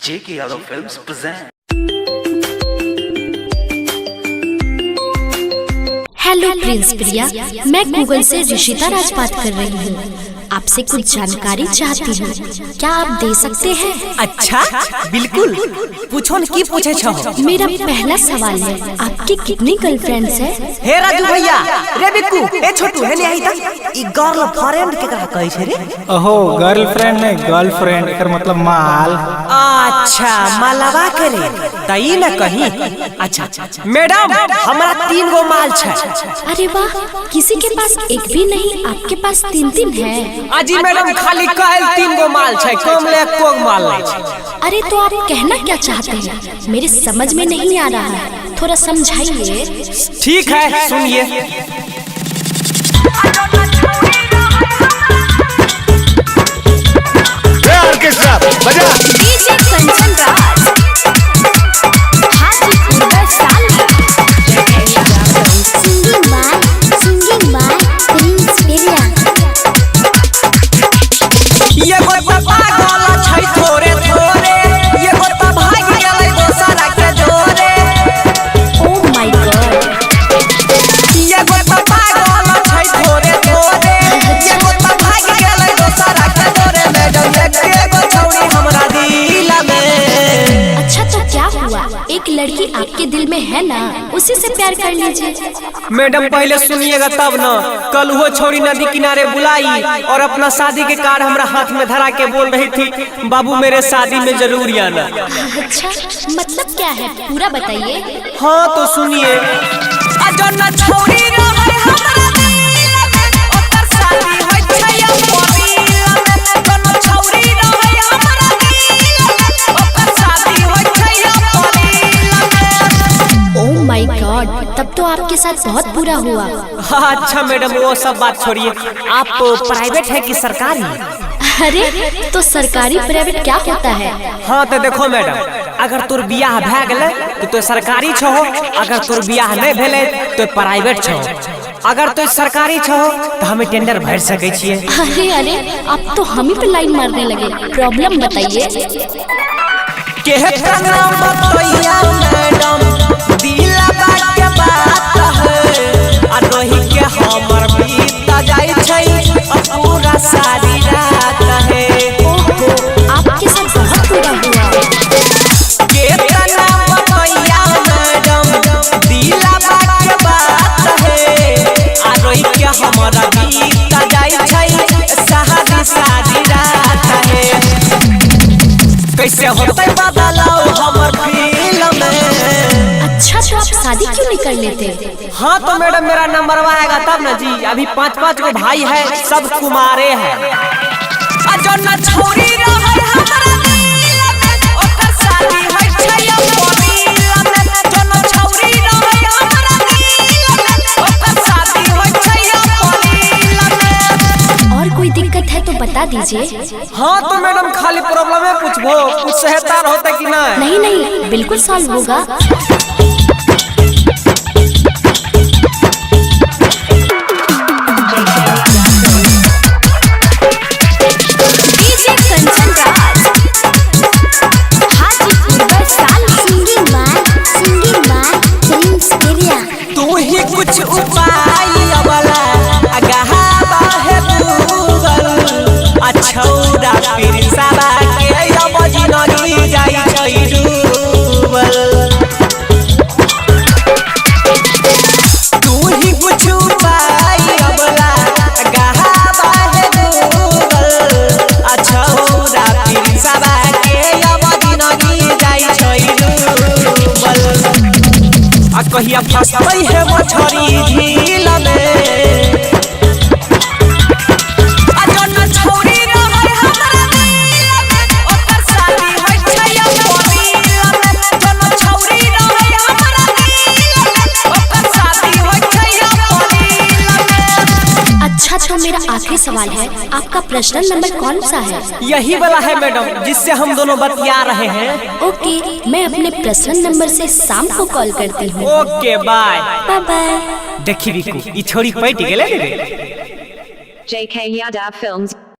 J.K. Yadav Films present. Hello Prince Priya, मैं Google से ऋषिता राज बात कर रही हूँ। आपसे कुछ जानकारी चाहती हूँ, क्या आप दे सकते हैं? अच्छा बिल्कुल, पूछो न की पूछे छो। मेरा पहला सवाल है, आपकी कितनी गर्लफ्रेंड्स हैं? हे राजू भैया, रे बिक्कू, ए छोटू, हे नहीं तक ई गर्लफ्रेंड के कहा कहै छे रे? ओहो, गर्लफ्रेंड नहीं गर्लफ्रेंड, एकर मतलब माल। अच्छा मालवा करे तई न कहीं। अच्छा मैडम, हमारा 3 गो माल छे। अरे वाह, किसी के पास एक भी नहीं, आपके पास 3 है। अजी मैडम, खाली कहल 3 गो माल छे, कम ले को माल नहीं छे। अरे तो आप कहना क्या चाहते हैं? मेरे समझ में नहीं आ रहा है, थोड़ा समझाइए। ठीक है, सुनिए। ऑर्केस्ट्रा बजा। DJ Kanchan Raj, Hajipur Vaishali. Singing by Prince Priya. ये गोता पागल छै थोरे थोरे, ये गोता भाग गेलै दोसरा के जोरे। ओह माय गॉड, ये गोता पागल छै थोरे थोरे, ये गोता भाग गेलै दोसरा के जोरे। मैडम देखिए गो छौरी हमरा दिल में। अच्छा तो क्या हुआ? एक लड़की आपके दिल में है ना, उसी से प्यार कर लीजिए। मैडम पहले सुनिएगा तब न। कल वो छोरी नदी किनारे बुलाई और अपना शादी के कार्ड हमरा हाथ में धरा के बोल रही थी, बाबू मेरे शादी में जरूर आना। अच्छा मतलब क्या है, पूरा बताइए। हाँ तो सुनिए। छोरी रहे हमरा दिल में, ओकर शादी होय छै अपनी में। छोरी रहे हमरा दिल में, ओकर शादी होय छै अपनी में। ओह माय गॉड, तब तो आपके साथ बहुत बुरा हुआ। अच्छा मैडम, वो सब बात छोड़िए। आप प्राइवेट है कि सरकारी? अरे तो सरकारी प्राइवेट क्या होता है? हाँ तो देखो मैडम, अगर तोर बियाह भए गेलै तो सरकारी छो, अगर तोर बियाह नहीं भेलै तो प्राइवेट छो। अगर तो सरकारी छो तो हमें टेंडर भर सके छिए। अरे आप तो हम ही पे लाइन मारने लगे, प्रॉब्लम बताइए। केहता नाम बतैया मैडम, दिलवा के बात है। आ रोही के हमर बीत जाई छै, पूरा सारी रात है। ओहो, आपके साथ बहुत बुरा हुआ। केहता नाम बतैया मैडम, दिलवा के बात है। आ रोही के हमर बीत जाई छै, सारी रात है। कैसे होतै बदलाव हमर फील में? अच्छा तो आप शादी क्यों नहीं कर लेते? हाँ तो मैडम, मेरा नंबर आएगा तब ना जी। अभी 5 गो भाई है, सब कुमारे हैं। छोरी रहे हमरा दिल में, ओकर शादी होय छै अपनी में। छोरी रहे हमरा दिल में, ओकर शादी होय छै अपनी में। और कोई दिक्कत है तो बता दीजिए। हाँ तो मैडम, खाली प्रॉब्लम है पूछबो, कुछ सहतार होता कि नहीं, बिल्कुल सॉल्व होगा। DJ Kanchan Raj, Hajipur Vaishali. Singing by Prince Priya. तू ही कुछ उपाय वाला अगहा बाहे गूगल। अछौरा पिरसाबा के अब जिनगी जाई छै डूबल। तू ही कुछ उपाय वाला अगहा बाहे गूगल। अछौरा पिरसाबा के अब जिनगी जाई छै डूबल। आ कहिया फसबै है मछरी झील में। छोरी रहे हमरा दिल में, ओकर शादी होय छै अपनी में। छोरी रहे हमरा दिल में, ओकर शादी होय छै अपनी में। अच्छा तो मेरा आखिरी सवाल है, आपका पर्सनल नंबर कौन सा है? यही वाला है मैडम, जिससे हम दोनों बतिया रहे हैं। ओके, मैं अपने पर्सनल नंबर से शाम को कॉल करती हूँ। ओके बाय बाय। देखी बिकू, ई छोरी पैट गेले रे। J.K. Yadav Films